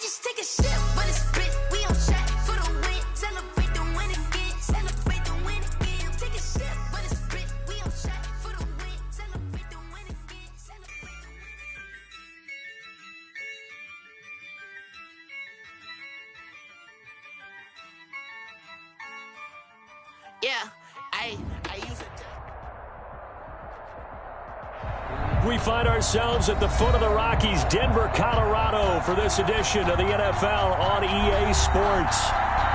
just take a sip, but it's spit. We on track for the win. Celebrate the win again. Celebrate the win again. Take a sip, but it's spit. We on track for the win. Celebrate the win again. Celebrate the win again. Yeah, I use it. We find ourselves at the foot of the Rockies, Denver, Colorado, for this edition of the NFL on EA Sports.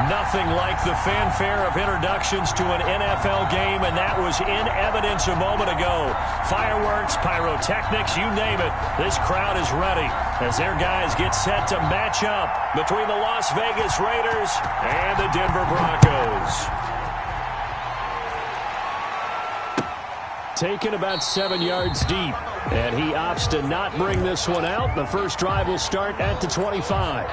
Nothing like the fanfare of introductions to an NFL game, and that was in evidence a moment ago. Fireworks, pyrotechnics, you name it. This crowd is ready as their guys get set to match up between the Las Vegas Raiders and the Denver Broncos. Taken about 7 yards deep, and he opts to not bring this one out. The first drive will start at the 25.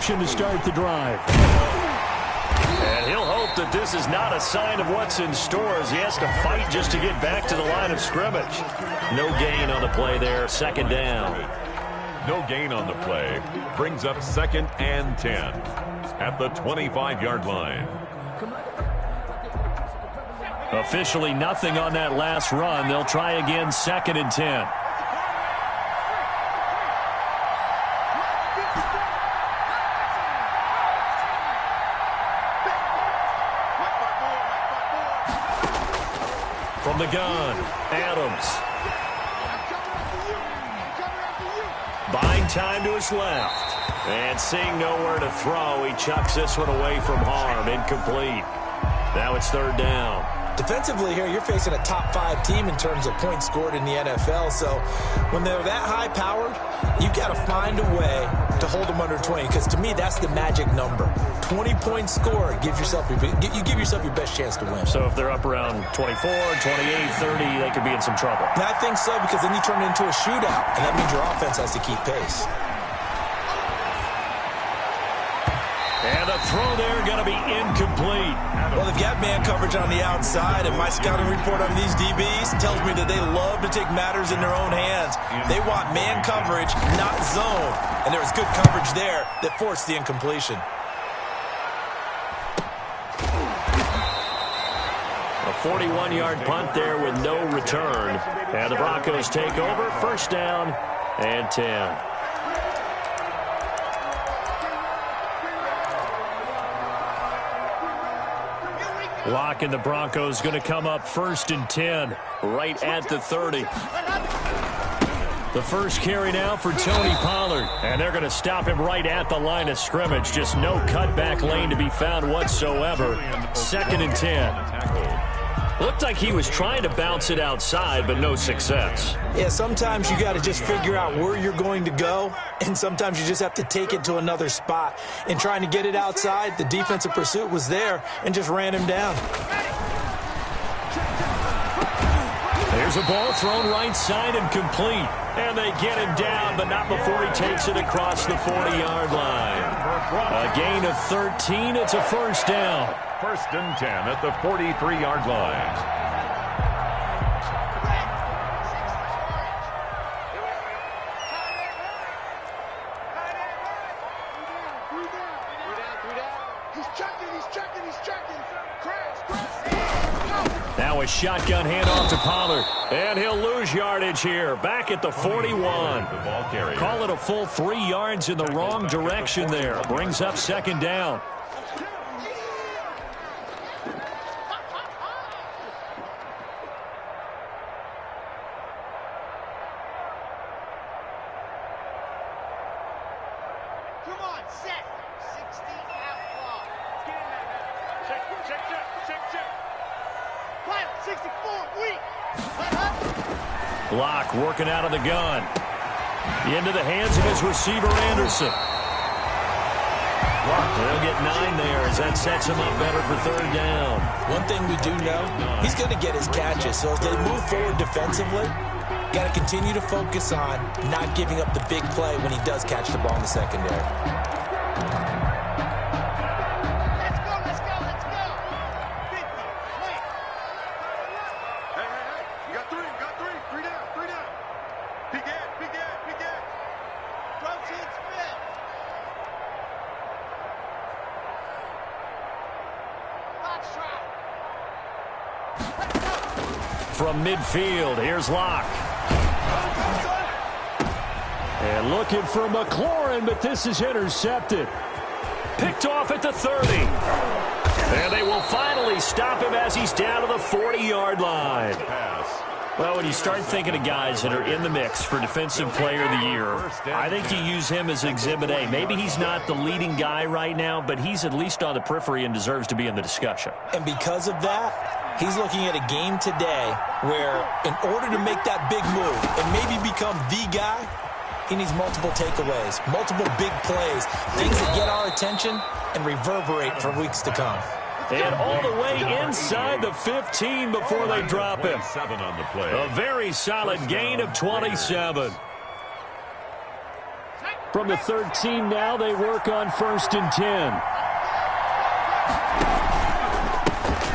To start the drive. And he'll hope that this is not a sign of what's in store as he has to fight just to get back to the line of scrimmage. No gain on the play there, second down. No gain on the play. Brings up 2nd and 10 at the 25-yard line. Officially nothing on that last run. They'll try again, 2nd and 10. From the gun, Adams. Buying time to his left. And seeing nowhere to throw, he chucks this one away from harm. Incomplete. Now it's 3rd down. Defensively here, you're facing a top 5 team in terms of points scored in the NFL. So when they're that high-powered, you've got to find a way to hold them under 20. Because to me, that's the magic number. 20 points scored gives yourself you give yourself your best chance to win. So if they're up around 24, 28, 30, they could be in some trouble. And I think so, because then you turn it into a shootout, and that means your offense has to keep pace. And the throw there going to be incomplete. Well, they've got man coverage on the outside, and my scouting report on these DBs tells me that they love to take matters in their own hands. They want man coverage, not zone. And there was good coverage there that forced the incompletion. A 41-yard punt there with no return. And the Broncos take over, 1st down and 10. Lock and the Broncos going to come up 1st and 10, right at the 30. The first carry now for Tony Pollard, and they're going to stop him right at the line of scrimmage. Just no cutback lane to be found whatsoever. 2nd and 10. Looked like he was trying to bounce it outside, but no success. Yeah, sometimes you got to just figure out where you're going to go, and sometimes you just have to take it to another spot. In trying to get it outside, the defensive pursuit was there and just ran him down. There's a ball thrown right side and complete. And they get him down, but not before he takes it across the 40-yard line. A gain of 13. It's a 1st down. 1st and 10 at the 43-yard line. Now a shotgun handoff to Pollard. And he'll lose yardage here. Back at the 41. Call it a full 3 yards in the wrong direction there. Brings up 2nd down. Block working out of the gun. Into the hands of his receiver, Anderson. They'll get 9 there as that sets him up better for third down. One thing we do know, he's going to get his catches. So as they move forward defensively, got to continue to focus on not giving up the big play when he does catch the ball in the secondary. From midfield, here's Locke. And looking for McLaurin, but this is intercepted. Picked off at the 30. And they will finally stop him as he's down to the 40-yard line. Well, when you start thinking of guys that are in the mix for Defensive Player of the Year, I think you use him as Exhibit A. Maybe he's not the leading guy right now, but he's at least on the periphery and deserves to be in the discussion. And because of that, he's looking at a game today where in order to make that big move and maybe become the guy, he needs multiple takeaways, multiple big plays, things that get our attention and reverberate for weeks to come. And all the way inside the 15 before they drop him. A very solid gain of 27. From the 13 now, they work on 1st and 10.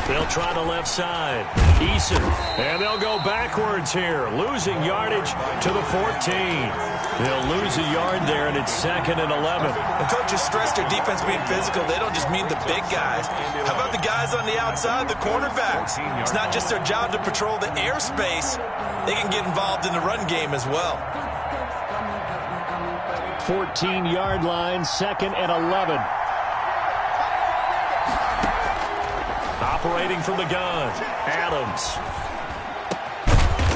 They'll try the left side. Eason. And they'll go backwards here, losing yardage to the 14. They'll lose a yard there, and it's 2nd and 11. The coaches stress their defense being physical. They don't just mean the big guys. How about the guys on the outside, the cornerbacks? It's not just their job to patrol the airspace. They can get involved in the run game as well. 14-yard line, 2nd and 11. Operating from the gun, Adams.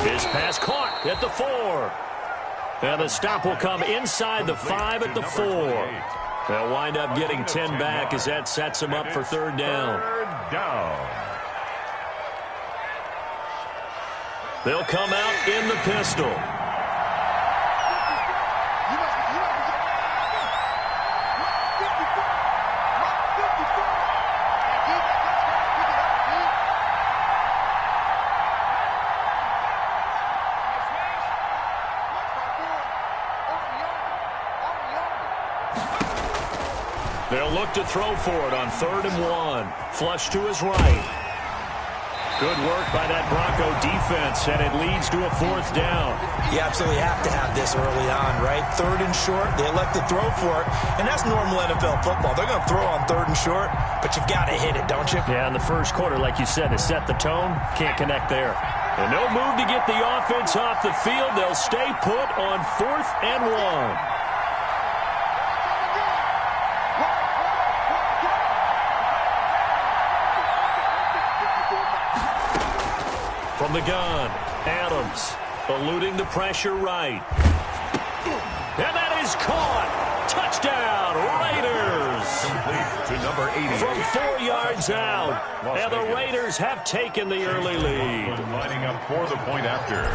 His pass caught at the 4. And the stop will come inside the 5 at the 4. They'll wind up getting 10 back as that sets them up for third down. They'll come out in the pistol. They'll look to throw for it on 3rd and 1. Flush to his right. Good work by that Bronco defense, and it leads to a 4th down. You absolutely have to have this early on, right? 3rd and short, they elect to throw for it, and that's normal NFL football. They're going to throw on 3rd and short, but you've got to hit it, don't you? Yeah, in the first quarter, like you said, to set the tone, can't connect there. And no move to get the offense off the field. They'll stay put on 4th and 1. From the gun, Adams eluding the pressure right. And that is caught. Touchdown, Raiders. To number 80. From 4 yards out. And the Raiders have taken the early lead. Lining up for the point after.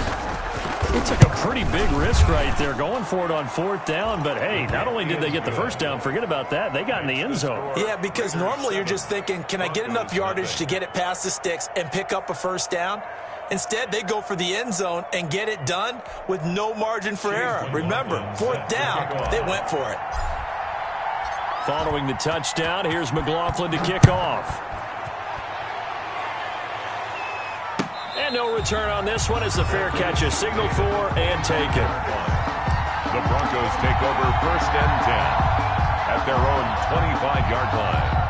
They took a pretty big risk right there going for it on 4th down. But, hey, not only did they get the first down, forget about that, they got in the end zone. Yeah, because normally you're just thinking, can I get enough yardage to get it past the sticks and pick up a first down? Instead, they go for the end zone and get it done with no margin for error. Remember, 4th down, they went for it. Following the touchdown, here's McLaughlin to kick off. And no return on this one as the fair catch is signaled for and taken. The Broncos take over 1st and 10 at their own 25-yard line.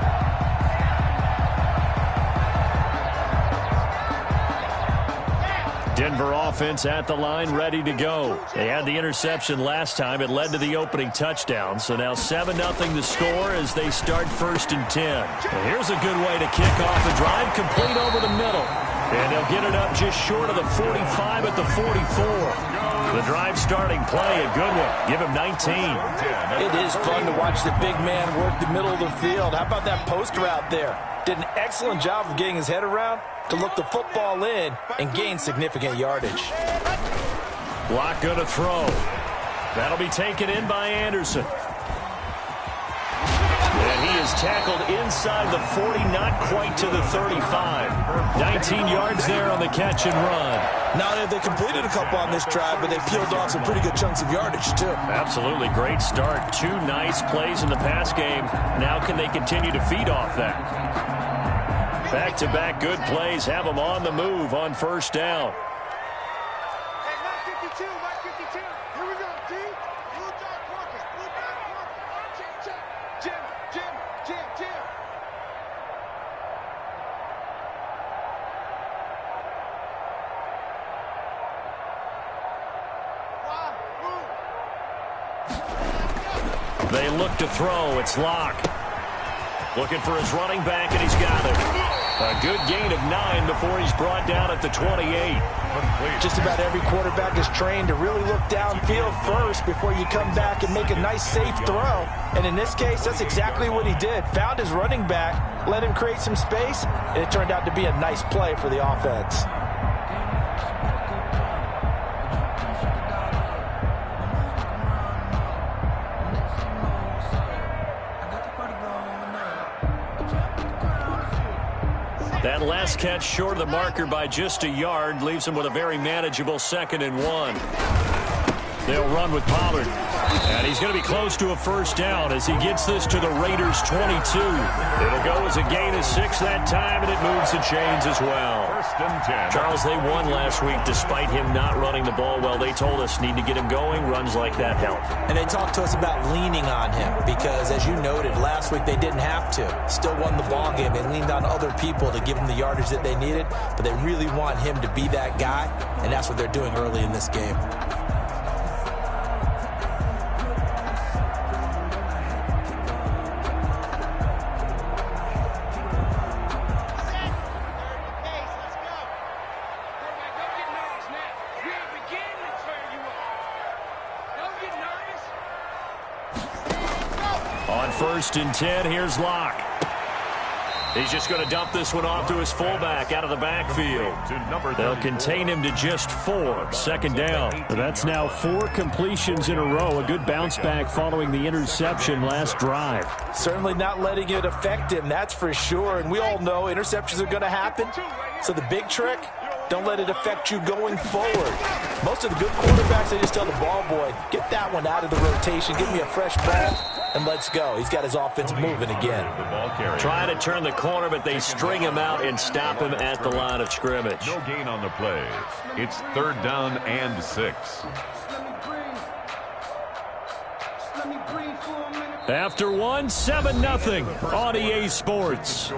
Denver offense at the line, ready to go. They had the interception last time. It led to the opening touchdown. So now 7-0 the score as they start 1st and 10. And here's a good way to kick off the drive, complete over the middle. And they'll get it up just short of the 45 at the 44. The drive starting play, a good one. Give him 19. It is fun to watch the big man work the middle of the field. How about that post route there? Did an excellent job of getting his head around to look the football in and gain significant yardage. Block going to throw. That'll be taken in by Anderson. And he is tackled inside the 40, not quite to the 35. 19 yards there on the catch and run. Now, they completed a couple on this drive, but they peeled off some pretty good chunks of yardage, too. Absolutely great start. 2 nice plays in the pass game. Now can they continue to feed off that? Back-to-back good plays have them on the move on first down. They look to throw. It's Locke. Looking for his running back, and he's got it. A good gain of 9 before he's brought down at the 28. Just about every quarterback is trained to really look downfield first before you come back and make a nice, safe throw. And in this case, that's exactly what he did. Found his running back, let him create some space, and it turned out to be a nice play for the offense. That last catch short of the marker by just a yard leaves him with a very manageable 2nd and 1. They'll run with Pollard. And he's going to be close to a first down as he gets this to the Raiders' 22. It'll go as a gain of 6 that time, and it moves the chains as well. First and 10. Charles, they won last week despite him not running the ball well. They told us need to get him going. Runs like that help. And they talked to us about leaning on him because, as you noted, last week they didn't have to. Still won the ball game. They leaned on other people to give them the yardage that they needed, but they really want him to be that guy, and that's what they're doing early in this game. First and 10, here's Locke. He's just going to dump this one off to his fullback out of the backfield. They'll contain him to just 4. Second down. That's now 4 completions in a row. A good bounce back following the interception last drive. Certainly not letting it affect him, that's for sure. And we all know interceptions are going to happen. So the big trick, don't let it affect you going forward. Most of the good quarterbacks, they just tell the ball boy, get that one out of the rotation, give me a fresh ball, and let's go. He's got his offense moving again. Trying to turn the corner, but they string him out and stop him at the line of scrimmage. No gain on the play. It's 3rd down and 6. After 1, 7-0 on EA Sports.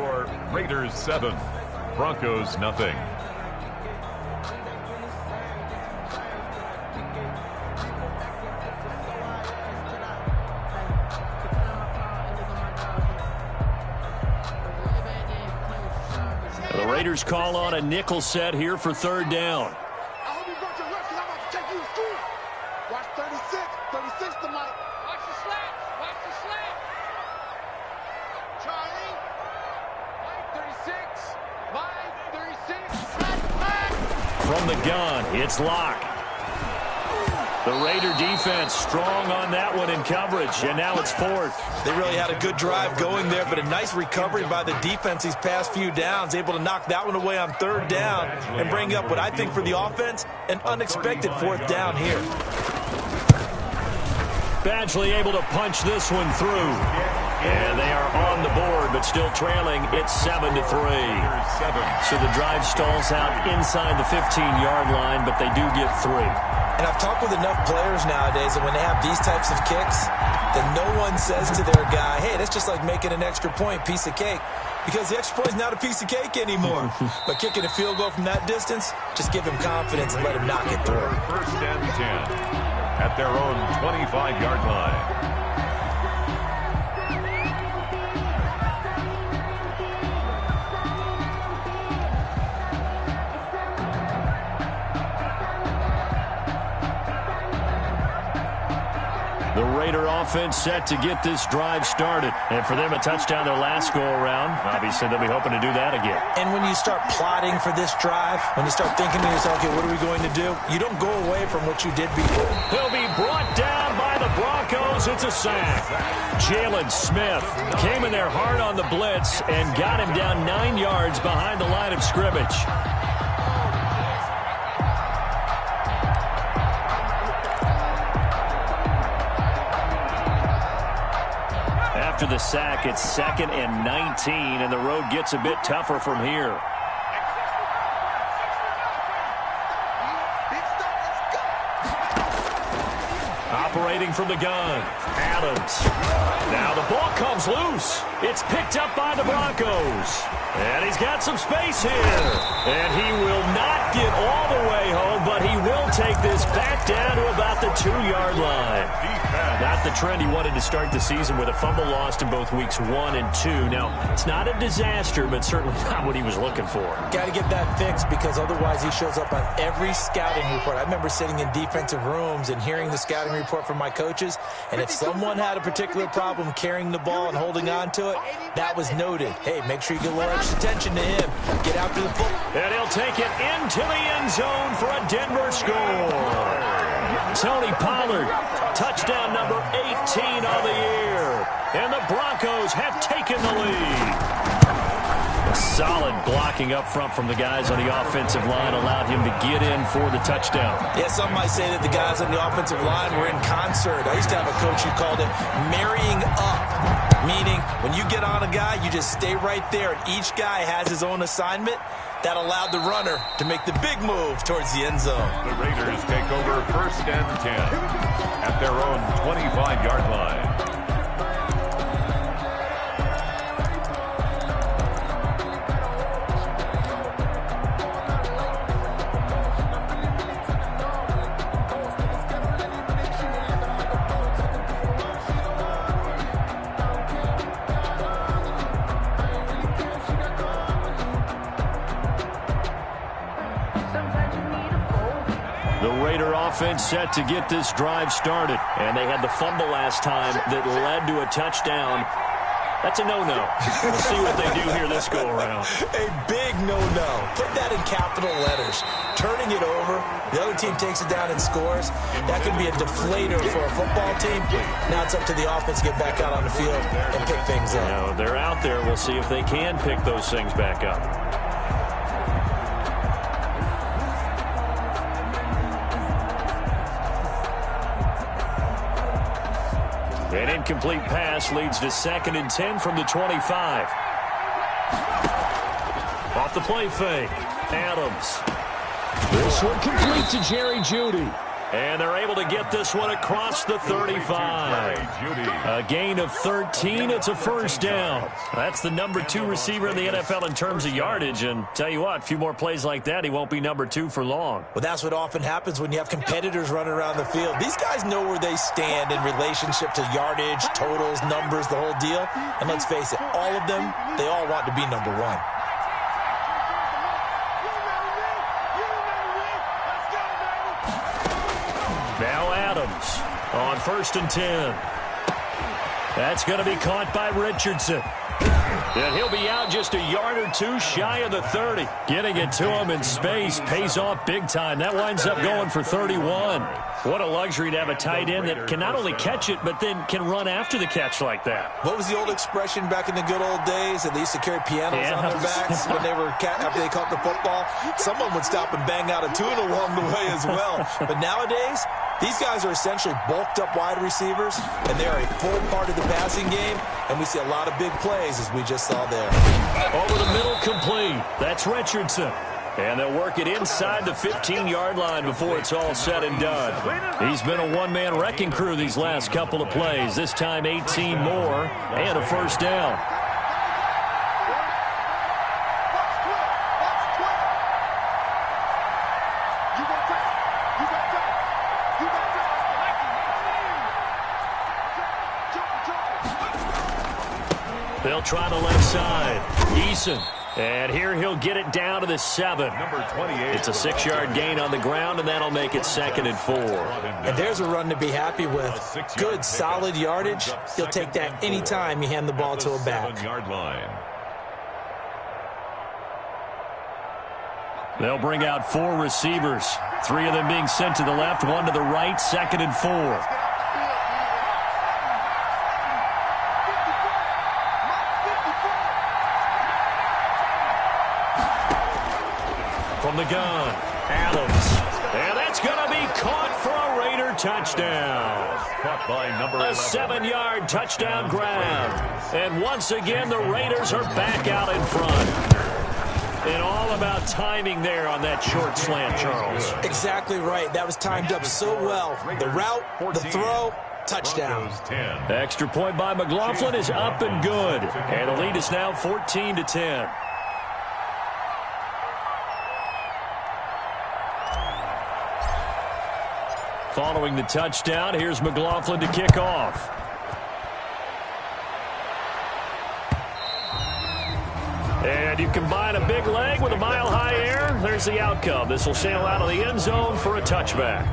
Raiders 7, Broncos nothing. The Raiders call on a nickel set here for 3rd down. I hope you brought your rest, 'cause I'm about to take you to school. Watch 36. 36 to Mike. Watch the slap. Watch the slap. Charlie. Mike 36. Mike 36. From the gun, it's Locke. The Raider defense strong on that one in coverage, and now it's 4th. They really had a good drive going there, but a nice recovery by the defense these past few downs, able to knock that one away on 3rd down and bring up what I think for the offense, an unexpected 4th down here. Badgley able to punch this one through. And they are on the board, but still trailing. It's 7-3. So the drive stalls out inside the 15-yard line, but they do get 3. And I've talked with enough players nowadays that when they have these types of kicks, then no one says to their guy, hey, that's just like making an extra point, piece of cake. Because the extra point is not a piece of cake anymore. But kicking a field goal from that distance, just give him confidence and let him knock it through. 1st and 10 at their own 25-yard line. The Raider offense set to get this drive started. And for them, a touchdown their last go-around. Obviously, they'll be hoping to do that again. And when you start plotting for this drive, when you start thinking to yourself, okay, what are we going to do? You don't go away from what you did before. He'll be brought down Broncos, it's a sack. Jalen Smith came in there hard on the blitz and got him down 9 yards behind the line of scrimmage. After the sack, it's 2nd and 19, and the road gets a bit tougher from here. Operating from the gun, Adams. Now the ball comes loose. It's picked up by the Broncos. And he's got some space here. And he will not get all the way home, but he will take this back down to about the 2-yard line. Not the trend he wanted to start the season with, a fumble lost in both weeks 1 and 2. Now, it's not a disaster, but certainly not what he was looking for. Got to get that fixed, because otherwise he shows up on every scouting report. I remember sitting in defensive rooms and hearing the scouting report from my coaches, and if someone had a particular problem carrying the ball and holding on to it, that was noted. Hey, make sure you get a little extra attention to him. Get after the football. And he'll take it into the end zone for a Denver score. Tony Pollard, touchdown number 18 on the year. And the Broncos have taken the lead. A solid blocking up front from the guys on the offensive line allowed him to get in for the touchdown. Yeah, some might say that the guys on the offensive line were in concert. I used to have a coach who called it marrying up, meaning when you get on a guy, you just stay right there, and each guy has his own assignment. That allowed the runner to make the big move towards the end zone. The Raiders take over 1st and 10 at their own 25-yard line. Offense set to get this drive started, and they had the fumble last time that led to a touchdown. That's a no-no. We'll see what they do here this go-around. A big no-no. Put that in capital letters. Turning it over, the other team takes it down and scores. That can be a deflator for a football team. Now it's up to the offense to get back out on the field and pick things up. You know, they're out there. We'll see if they can pick those things back up. An incomplete pass leads to 2nd and 10 from the 25. Off the play fake. Adams. This one complete to Jerry Jeudy. And they're able to get this one across the 35. A gain of 13. It's a first down. That's the number 2 receiver in the NFL in terms of yardage. And tell you what, a few more plays like that, he won't be number 2 for long. Well, that's what often happens when you have competitors running around the field. These guys know where they stand in relationship to yardage, totals, numbers, the whole deal. And let's face it, all of them, they all want to be number 1. Now Adams on 1st and 10. That's going to be caught by Richardson. And he'll be out just a yard or 2 shy of the 30. Getting it to him in space pays off big time. That winds up going for 31. What a luxury to have a tight end that can not only catch it, but then can run after the catch like that. What was the old expression back in the good old days that they used to carry pianos on their backs when they were after they caught the football? Someone would stop and bang out a tune along the way as well. But nowadays, these guys are essentially bulked up wide receivers, and they are a full part of the passing game, and we see a lot of big plays as we just saw there. Over the middle, complete. That's Richardson. And they'll work it inside the 15-yard line before it's all said and done. He's been a one-man wrecking crew these last couple of plays. This time 18 more and a first down. They'll try the left side. Eason. And here he'll get it down to the 7. Number 28. It's a 6-yard gain on the ground, and that'll make it 2nd and 4. And there's a run to be happy with. Good, solid yardage. He'll take that anytime you hand the ball to a back. 7-yard line. They'll bring out 4 receivers. 3 of them being sent to the left, 1 to the right, 2nd and 4. from the gun. Adams. And that's going to be caught for a Raider touchdown. Caught by number 11. A 7-yard touchdown grab. And once again, the Raiders are back out in front. And all about timing there on that short slant, Charles. Exactly right. That was timed up so well. The route, the throw, touchdown. Extra point by McLaughlin is up and good. And the lead is now 14-10. Following the touchdown, here's McLaughlin to kick off. And you combine a big leg with a mile-high air, there's the outcome. This will sail out of the end zone for a touchback.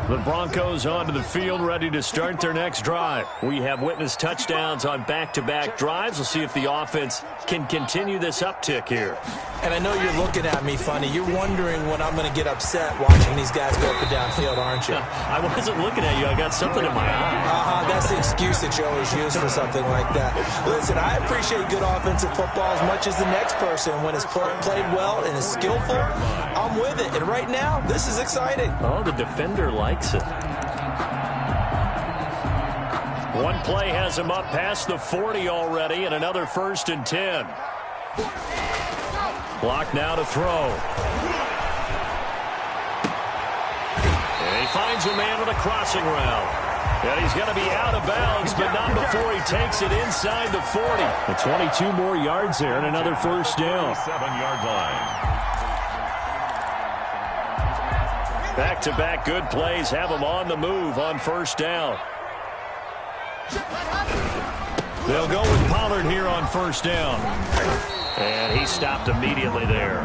The Broncos onto the field, ready to start their next drive. We have witnessed touchdowns on back-to-back drives. We'll see if the offense can continue this uptick here. And I know you're looking at me funny. You're wondering when I'm going to get upset watching these guys go up and down field, aren't you? I wasn't looking at you. I got something in my eye. That's the excuse that you always use for something like that. Listen, I appreciate good offensive football as much as the next person. When it's played well and is skillful, I'm with it. And right now, this is exciting. Oh, the defender likes it. One play has him up past the 40 already, and another 1st and 10. Block now to throw. And he finds a man with a crossing route. And he's going to be out of bounds, but not before he takes it inside the 40. The 22 more yards there and another 1st down. 7-yard line. Back-to-back good plays have him on the move on 1st down. They'll go with Pollard here on 1st down. And he stopped immediately there.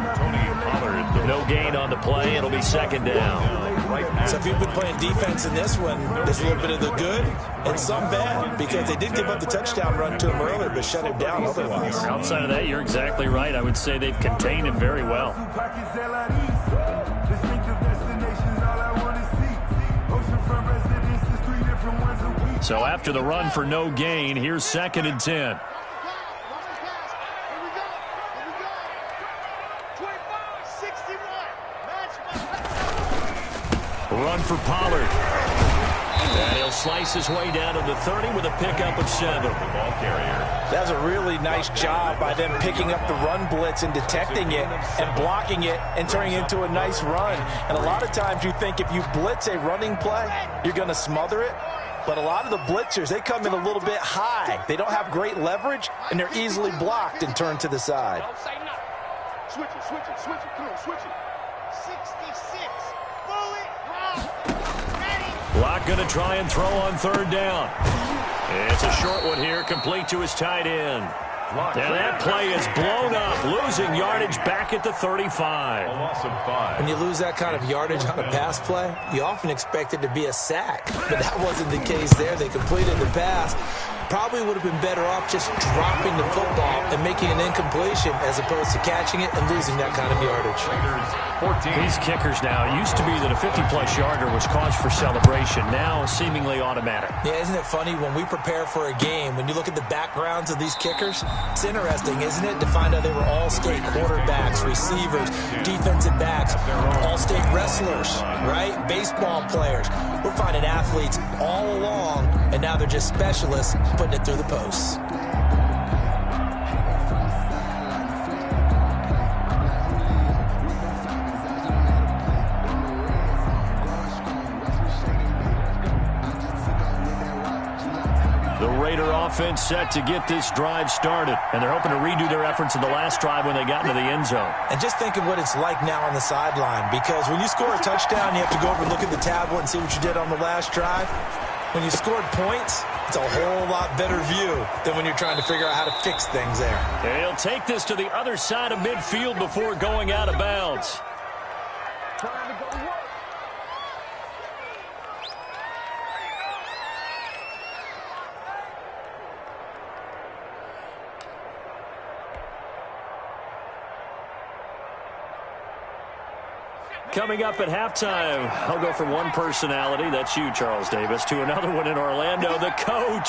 No gain on the play. It'll be 2nd down. So if you've been playing defense in this one, there's a little bit of the good and some bad, because they did give up the touchdown run to him earlier, but shut him down otherwise. Outside of that, you're exactly right. I would say they've contained him very well. So after the run for no gain, here's 2nd and 10. Run for Pollard. And he'll slice his way down to the 30 with a pickup of 7. Ball carrier. That was a really nice job by them picking up the run blitz and detecting it and blocking it and turning it into a nice run. And a lot of times you think if you blitz a running play, you're going to smother it. But a lot of the blitzers, they come in a little bit high. They don't have great leverage, and they're easily blocked and turned to the side. Switch it, switch it, switch it. Come on, switch it. 66. Roll it. Ready. Lock going to try and throw on 3rd down. It's a short one here, complete to his tight end. And that play is blown up, losing yardage back at the 35. A loss of 5. When you lose that kind of yardage on a pass play, you often expect it to be a sack. But that wasn't the case there. They completed the pass. Probably would have been better off just dropping the football and making an incompletion as opposed to catching it and losing that kind of yardage. These kickers now, it used to be that a 50-plus yarder was cause for celebration. Now seemingly automatic. Yeah, isn't it funny when we prepare for a game, when you look at the backgrounds of these kickers, it's interesting, isn't it, to find out they were all-state quarterbacks, receivers, defensive backs, all-state wrestlers, right? Baseball players. We're finding athletes all along, and now they're just specialists putting it through the posts. The Raider offense set to get this drive started, and they're hoping to redo their efforts in the last drive when they got into the end zone. And just think of what it's like now on the sideline, because when you score a touchdown, you have to go over and look at the tablet and see what you did on the last drive. When you scored points, it's a whole lot better view than when you're trying to figure out how to fix things there. And he'll take this to the other side of midfield before going out of bounds. Coming up at halftime, I'll go from one personality, that's you, Charles Davis, to another one in Orlando, the coach.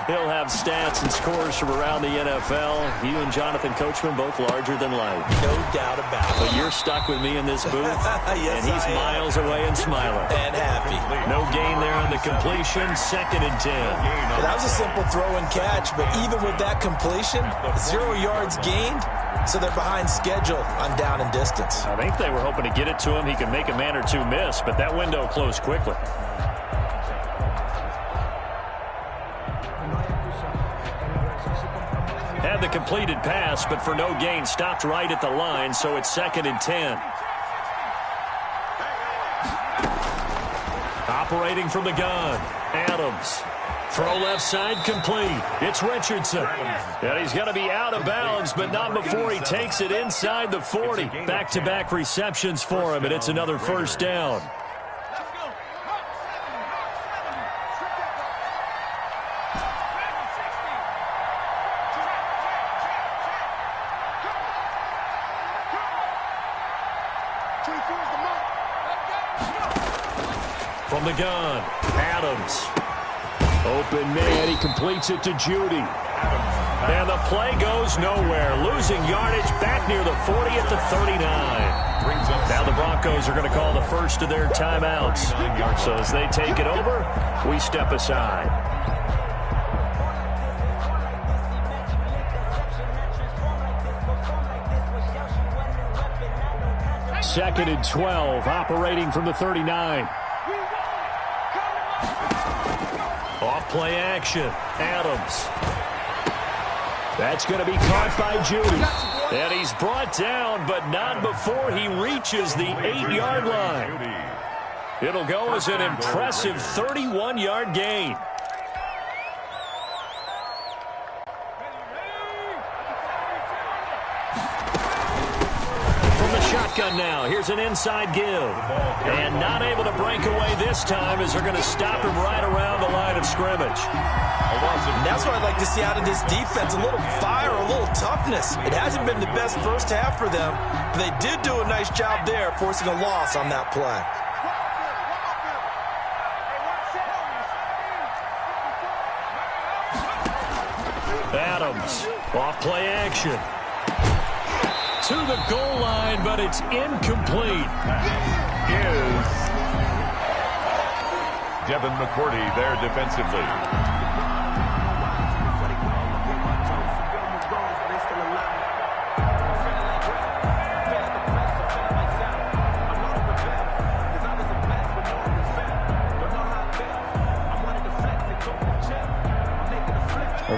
He'll have stats and scores from around the NFL. You and Jonathan Coachman, both larger than life. No doubt about it. But you're stuck with me in this booth, yes, and he's miles away and smiling. And happy. No gain there on the completion, 2nd and 10. Well, that was a simple throw and catch, but even with that completion, 0 yards gained, so they're behind schedule on down and distance. I think they were hoping to get it to him. He could make a man or two miss, but that window closed quickly. Had the completed pass, but for no gain, stopped right at the line, so it's 2nd and 10. Operating from the gun, Adams. Throw left side complete. It's Richardson. And he's going to be out of bounds, but not before he takes it inside the 40. Back-to-back receptions for him, and it's another first down. From the gun, Adams. Open man, he completes it to Judy. And the play goes nowhere. Losing yardage back near the 40 at the 39. Now the Broncos are going to call the first of their timeouts. So as they take it over, we step aside. Second and 12, operating from the 39. Off play action, Adams. That's going to be caught by Judy. And he's brought down, but not before he reaches the 8-yard line. It'll go as an impressive 31-yard gain. Shotgun now. Here's an inside give. And not able to break away this time as they're going to stop him right around the line of scrimmage. And that's what I'd like to see out of this defense. A little fire, a little toughness. It hasn't been the best first half for them, but they did do a nice job there, forcing a loss on that play. Adams, off play action. To the goal line, but it's incomplete. Is Devin McCourty there defensively.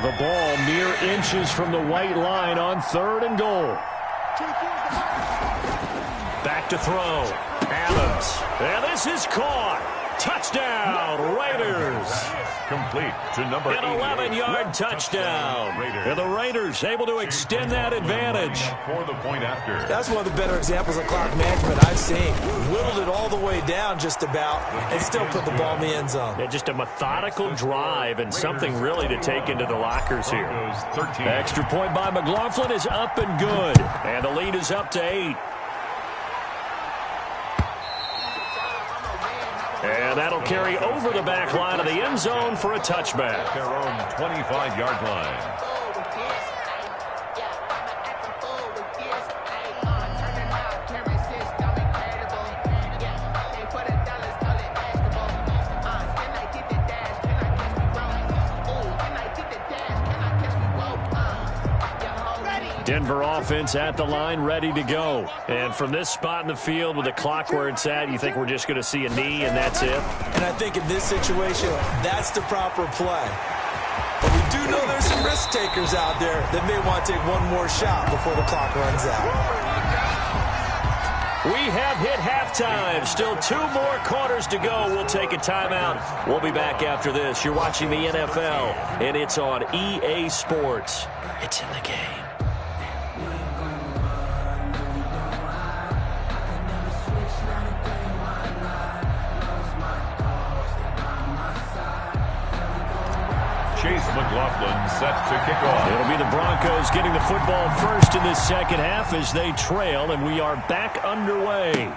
The ball mere inches from the white line on 3rd and goal. Back to throw. Adams. And this is caught. Touchdown, Raiders. Complete to number 8. An 11-yard touchdown. And the Raiders able to extend that advantage. For the point after. That's one of the better examples of clock management I've seen. Whittled it all the way down just about and still put the ball in the end zone. Yeah, just a methodical drive and something really to take into the lockers here. Extra point by McLaughlin is up and good. And the lead is up to 8. And that'll carry over the back line of the end zone for a touchback. Their own 25-yard line. Denver offense at the line, ready to go. And from this spot in the field with the clock where it's at, you think we're just going to see a knee and that's it? And I think in this situation, that's the proper play. But we do know there's some risk takers out there that may want to take one more shot before the clock runs out. We have hit halftime. Still 2 more quarters to go. We'll take a timeout. We'll be back after this. You're watching the NFL, and it's on EA Sports. It's in the game. Chase McLaughlin set to kick off. It'll be the Broncos getting the football first in this second half as they trail, and we are back underway.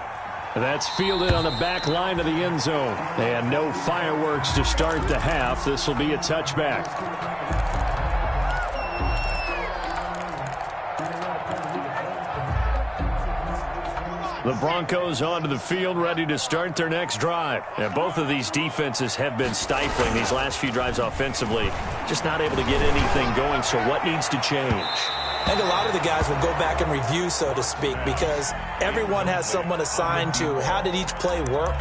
That's fielded on the back line of the end zone. And no fireworks to start the half. This will be a touchback. The Broncos onto the field, ready to start their next drive. And both of these defenses have been stifling these last few drives offensively. Just not able to get anything going, so what needs to change? I think a lot of the guys will go back and review, so to speak, because everyone has someone assigned to how did each play work.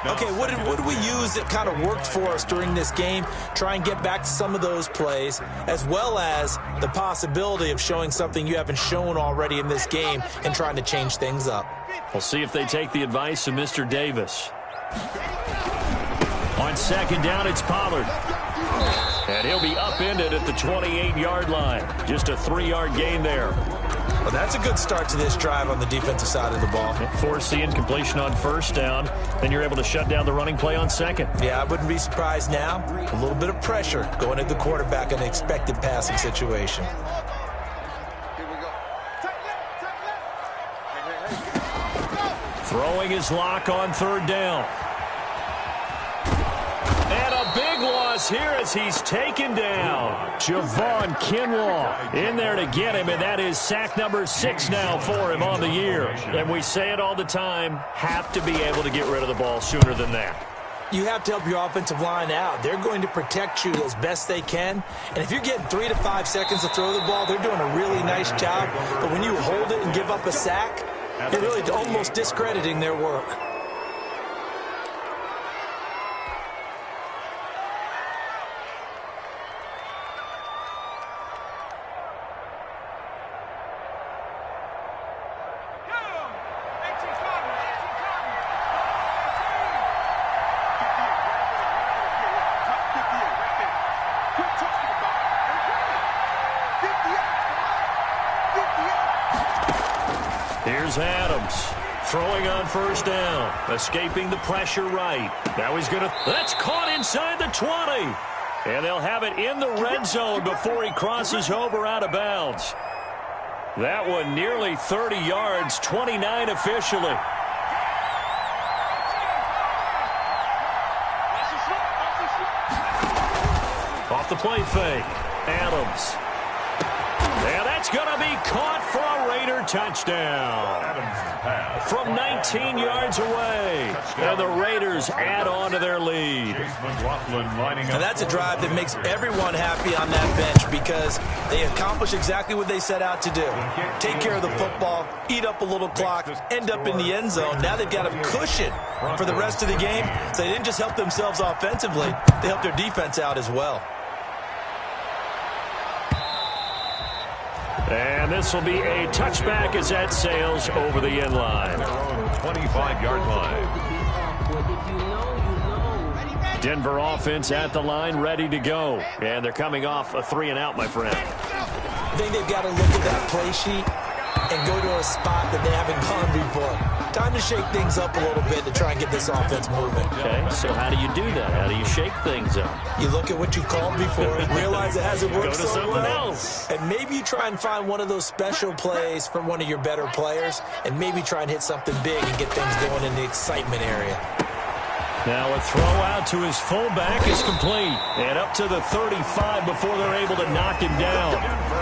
Okay, what did we use that kind of worked for us during this game? Try and get back to some of those plays, as well as the possibility of showing something you haven't shown already in this game and trying to change things up. We'll see if they take the advice of Mr. Davis. On second down, it's Pollard. And he'll be upended at the 28-yard line. Just a 3-yard gain there. Well, that's a good start to this drive on the defensive side of the ball. Force the incompletion on first down. Then you're able to shut down the running play on second. Yeah, I wouldn't be surprised now. A little bit of pressure going at the quarterback in an expected passing situation. Throwing his lock on third down. And a big loss here as he's taken down. Javon Kinlaw in there to get him, and that is sack number 6 now for him on the year. And we say it all the time, have to be able to get rid of the ball sooner than that. You have to help your offensive line out. They're going to protect you as best they can. And if you're getting 3 to 5 seconds to throw the ball, they're doing a really nice job. But when you hold it and give up a sack, you're really almost discrediting their work. Here's Adams throwing on first down, escaping the pressure right. Now he's going to, that's caught inside the 20. And they'll have it in the red zone before he crosses over out of bounds. That one nearly 30 yards, 29 officially. Off the play fake, Adams. And that's going to be caught for a Raider touchdown. From 19 yards away. And the Raiders add on to their lead. And that's a drive that makes everyone happy on that bench because they accomplish exactly what they set out to do. Take care of the football, eat up a little clock, end up in the end zone. Now they've got a cushion for the rest of the game. So they didn't just help themselves offensively, they helped their defense out as well. And this will be a touchback as that sails over the end line. 25-yard line. Denver offense at the line, ready to go. And they're coming off a 3-and-out, my friend. I think they've got to look at that play sheet and go to a spot that they haven't gone before. Time to shake things up a little bit to try and get this offense moving. Okay, so how do you do that? How do you shake things up? You look at what you called before and realize it hasn't worked Go to so something well. else. And maybe you try and find one of those special plays from one of your better players and maybe try and hit something big and get things going in the excitement area. Now a throw out to his fullback is complete. And up to the 35 before they're able to knock him down.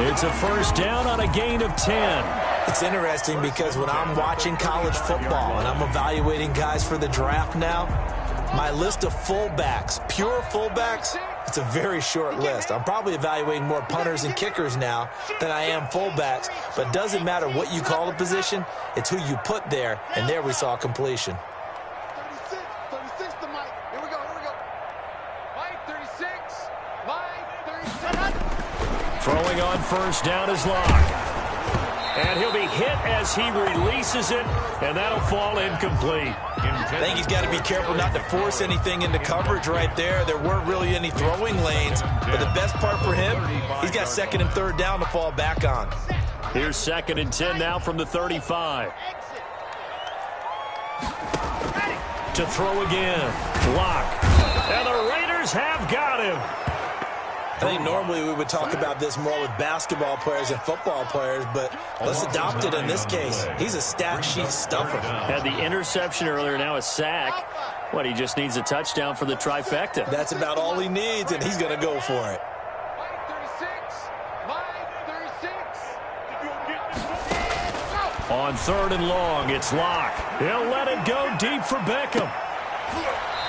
It's a first down on a gain of 10. It's interesting because when I'm watching college football and I'm evaluating guys for the draft now, my list of fullbacks, pure fullbacks, it's a very short list. I'm probably evaluating more punters and kickers now than I am fullbacks, but it doesn't matter what you call a position, it's who you put there, and there we saw completion. 36 to Mike. Here we go. Mike, 36. Mike, 37. Throwing on first down is Locke. And he'll be hit as he releases it, and that'll fall incomplete. I think he's got to be careful not to force anything into coverage right there. There weren't really any throwing lanes, but the best part for him, he's got second and third down to fall back on. Here's second and 10 now from the 35. To throw again. Block. And the Raiders have got him. I think normally we would talk about this more with basketball players and football players, but let's adopt it in this case. He's a stat sheet stuffer. Had the interception earlier, now a sack. What, he just needs a touchdown for the trifecta. That's about all he needs, and he's going to go for it. On 3rd and long, it's Locke. He'll let it go deep for Beckham.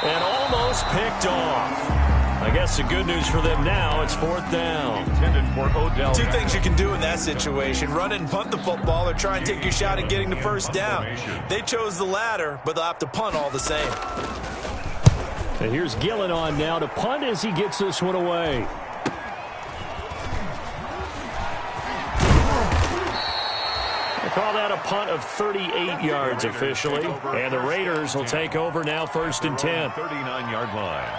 And almost picked off. I guess the good news for them now, it's 4th down. Two things you can do in that situation: run it and punt the football, or try and take your shot at getting the first down. They chose the latter, but they'll have to punt all the same. And here's Gillen on now to punt as he gets this one away. They call that a punt of 38 yards officially. And the Raiders will take over now 1st and 10. 39-yard line.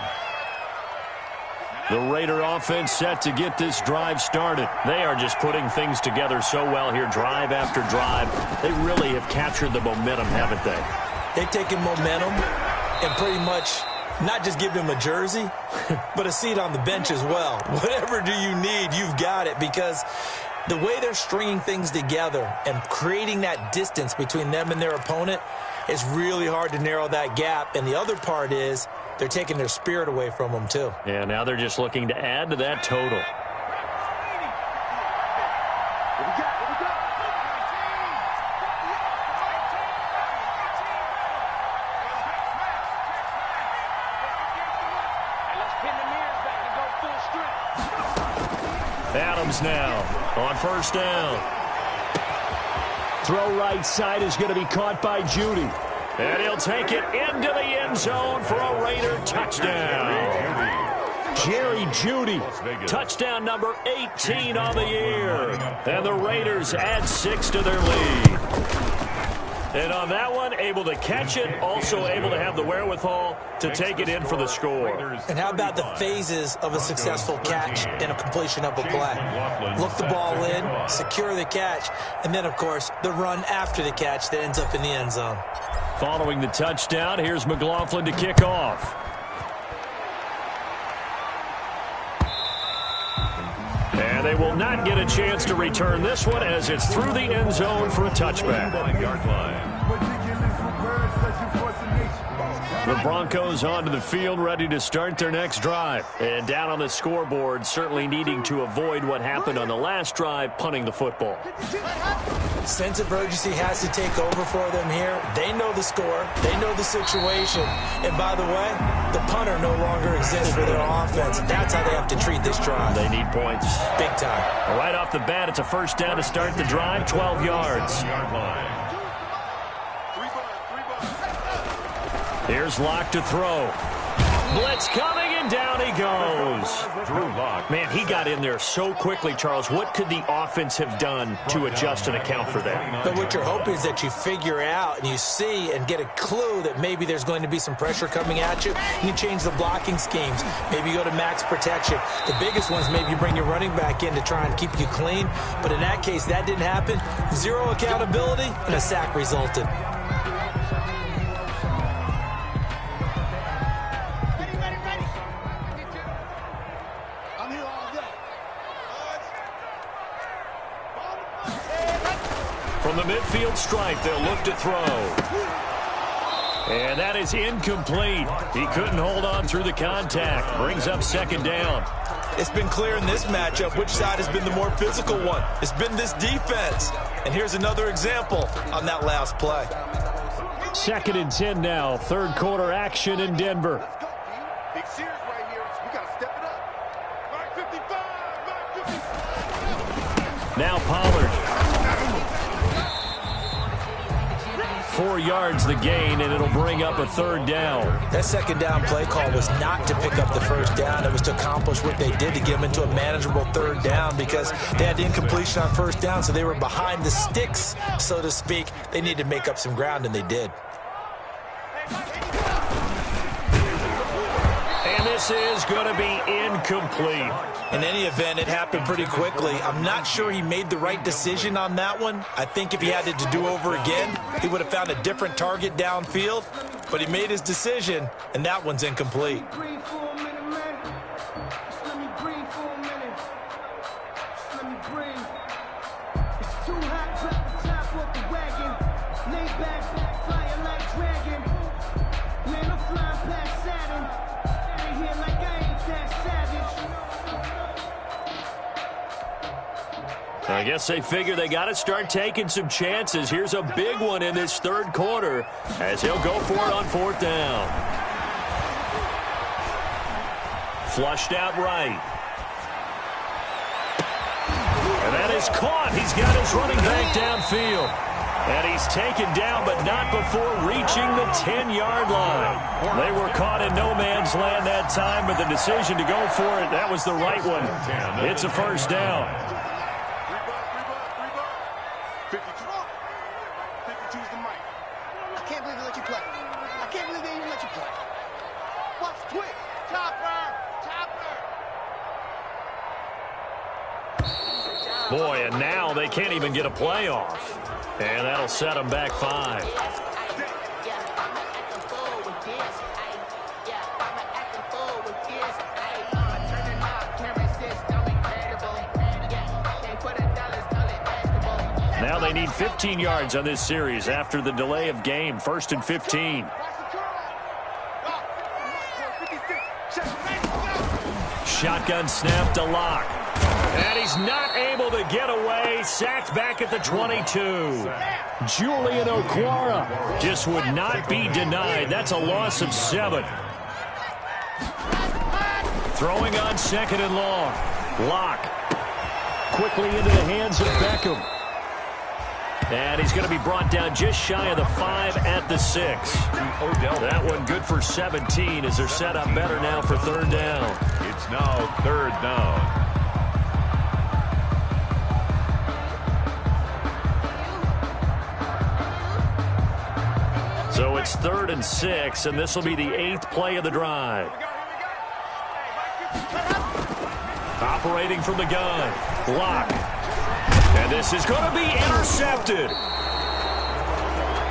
The Raider offense set to get this drive started. They are just putting things together so well here, drive after drive. They really have captured the momentum, haven't they? They've taken momentum and pretty much not just give him a jersey, but a seat on the bench as well. Whatever do you need, you've got it, because the way they're stringing things together and creating that distance between them and their opponent is really hard to narrow that gap. And the other part is they're taking their spirit away from them, too. Yeah, now they're just looking to add to that total. Adams now on 1st down. Throw right side is going to be caught by Judy. And he'll take it into the end zone for a Raider touchdown. Jerry Judy, touchdown number 18 on the year. And the Raiders add 6 to their lead. And on that one, able to catch it, also able to have the wherewithal to take it in for the score. And how about the phases of a successful catch and a completion of a play? Look the ball in, secure the catch, and then, of course, the run after the catch that ends up in the end zone. Following the touchdown, here's McLaughlin to kick off. And they will not get a chance to return this one as it's through the end zone for a touchback. The Broncos onto the field, ready to start their next drive. And down on the scoreboard, certainly needing to avoid what happened on the last drive, punting the football. Sense of urgency has to take over for them here. They know the score. They know the situation. And by the way, the punter no longer exists for their offense. That's how they have to treat this drive. They need points. Big time. Right off the bat, it's a 1st down to start the drive, 12 yards. Here's Locke to throw. Blitz coming, and down he goes. Man, he got in there so quickly, Charles. What could the offense have done to adjust and account for that? But what you're hoping is that you figure out and you see and get a clue that maybe there's going to be some pressure coming at you. You change the blocking schemes. Maybe you go to max protection. The biggest ones, maybe you bring your running back in to try and keep you clean. But in that case, that didn't happen. Zero accountability, and a sack resulted. From the midfield stripe, they'll look to throw. And that is incomplete. He couldn't hold on through the contact. Brings up 2nd down. It's been clear in this matchup which side has been the more physical one. It's been this defense. And here's another example on that last play. 2nd and 10 now. 3rd quarter action in Denver. Big series right here. We got to step it up. 555. Now Pollard. 4 yards the gain, and it'll bring up a 3rd down. That 2nd down play call was not to pick up the 1st down. It was to accomplish what they did to get them into a manageable 3rd down, because they had incompletion on 1st down, so they were behind the sticks, so to speak. They needed to make up some ground, and they did. And this is going to be incomplete. In any event, it happened pretty quickly. I'm not sure he made the right decision on that one. I think if he had it to do over again, he would have found a different target downfield. But he made his decision, and that one's incomplete. I guess they figure they got to start taking some chances. Here's a big one in this third quarter as he'll go for it on fourth down. Flushed out right. And that is caught. He's got his running back downfield. And he's taken down, but not before reaching the 10-yard line. They were caught in no man's land that time, but the decision to go for it, that was the right one. It's a first down. 52's the mic. I can't believe they let you play. I can't believe they even let you play. Watch twitch. Chopper. Boy, and now they can't even get a play off. And that'll set them back 5. Now they need 15 yards on this series after the delay of game. 1st and 15. Shotgun snap to Locke. And he's not able to get away. Sacked back at the 22. Julian Okwara just would not be denied. That's a loss of 7. Throwing on 2nd and long. Locke quickly into the hands of Beckham. And he's going to be brought down just shy of the 5 at the 6. That one good for 17 as they're set up better now for 3rd down. It's now 3rd down. So it's 3rd and 6, and this will be the 8th play of the drive. Operating from the gun. Locke. And this is going to be intercepted.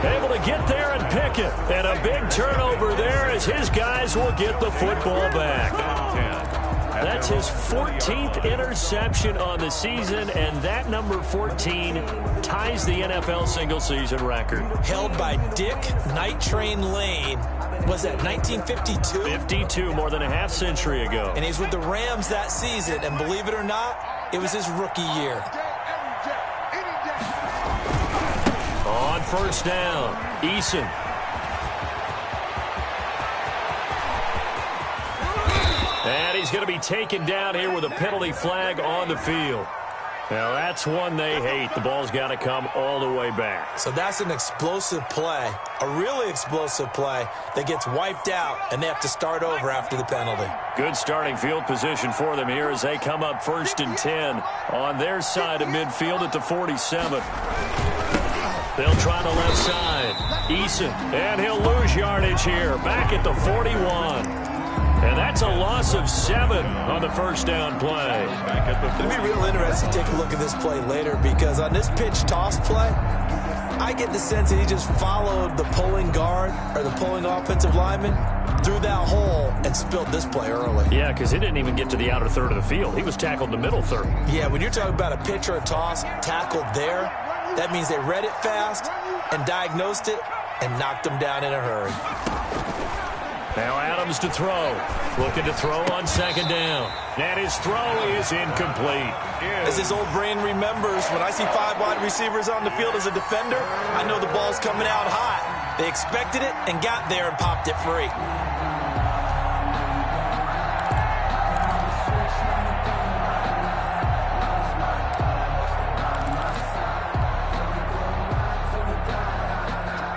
Able to get there and pick it. And a big turnover there as his guys will get the football back. That's his 14th interception on the season, and that number 14 ties the NFL single-season record. Held by Dick Night Train Lane. Was that 1952? 52, more than a half-century ago. And he's with the Rams that season, and believe it or not, it was his rookie year. On 1st down, Eason. And he's going to be taken down here with a penalty flag on the field. Now, that's one they hate. The ball's got to come all the way back. So that's an explosive play, a really explosive play that gets wiped out, and they have to start over after the penalty. Good starting field position for them here as they come up 1st and 10 on their side of midfield at the 47. They'll try the left side. Eason, and he'll lose yardage here, back at the 41. And that's a loss of 7 on the 1st down play. It'll be real interesting to take a look at this play later because on this pitch toss play, I get the sense that he just followed the pulling guard or the pulling offensive lineman through that hole and spilled this play early. Yeah, because he didn't even get to the outer third of the field. He was tackled in the middle third. Yeah, when you're talking about a pitch or a toss tackled there, that means they read it fast and diagnosed it and knocked him down in a hurry. Now Adams to throw. Looking to throw on 2nd down. And his throw is incomplete. As his old brain remembers, when I see 5 wide receivers on the field as a defender, I know the ball's coming out hot. They expected it and got there and popped it free.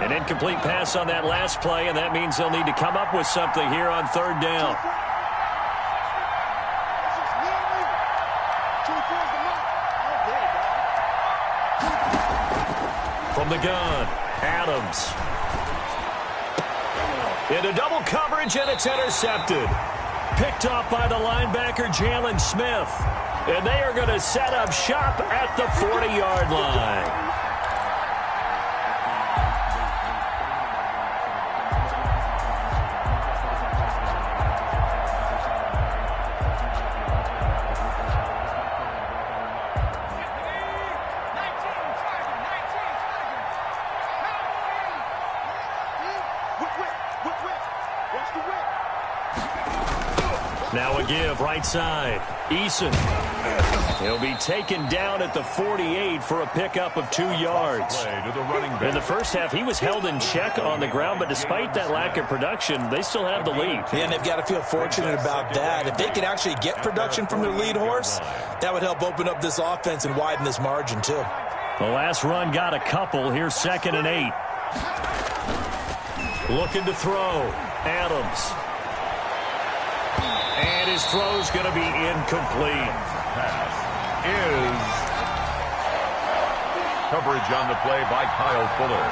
An incomplete pass on that last play, and that means they'll need to come up with something here on 3rd down. From the gun, Adams. Into double coverage, and it's intercepted. Picked off by the linebacker, Jalen Smith. And they are going to set up shop at the 40-yard line. Now a give right side. Eason. He'll be taken down at the 48 for a pickup of 2 yards. In the first half, he was held in check on the ground, but despite that lack of production, they still have the lead. Yeah, and they've got to feel fortunate about that. If they could actually get production from their lead horse, that would help open up this offense and widen this margin, too. The last run got a couple. Here's 2nd and 8. Looking to throw. Adams. And his throw's going to be incomplete. Pass is coverage on the play by Kyle Fuller.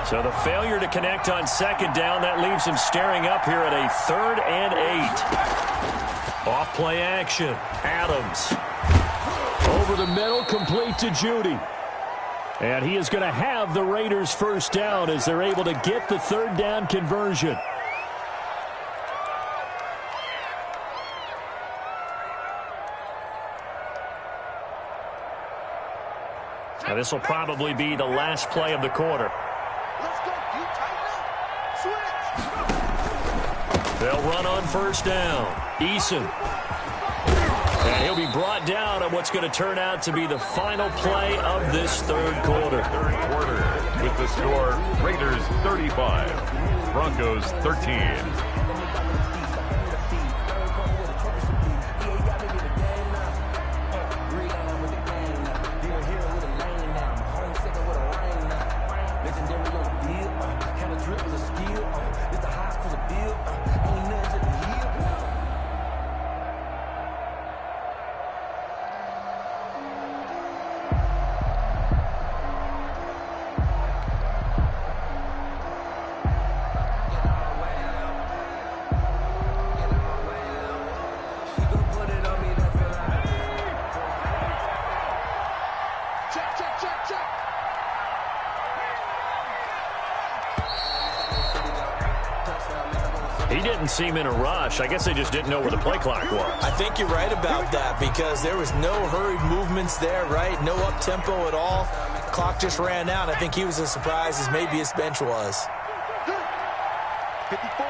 So the failure to connect on 2nd down, that leaves him staring up here at a 3rd and 8. Off play action. Adams. Over the middle, complete to Judy. And he is going to have the Raiders first down as they're able to get the 3rd down conversion. Now this will probably be the last play of the quarter. Let's go. You tighten up. Switch. They'll run on 1st down. Eason. And he'll be brought down on what's going to turn out to be the final play of this 3rd quarter. Third quarter with the score Raiders 35, Broncos 13. He didn't seem in a rush. I guess they just didn't know where the play clock was. I think you're right about that because there was no hurried movements there, right? No up-tempo at all. Clock just ran out. I think he was as surprised as maybe his bench was. 54.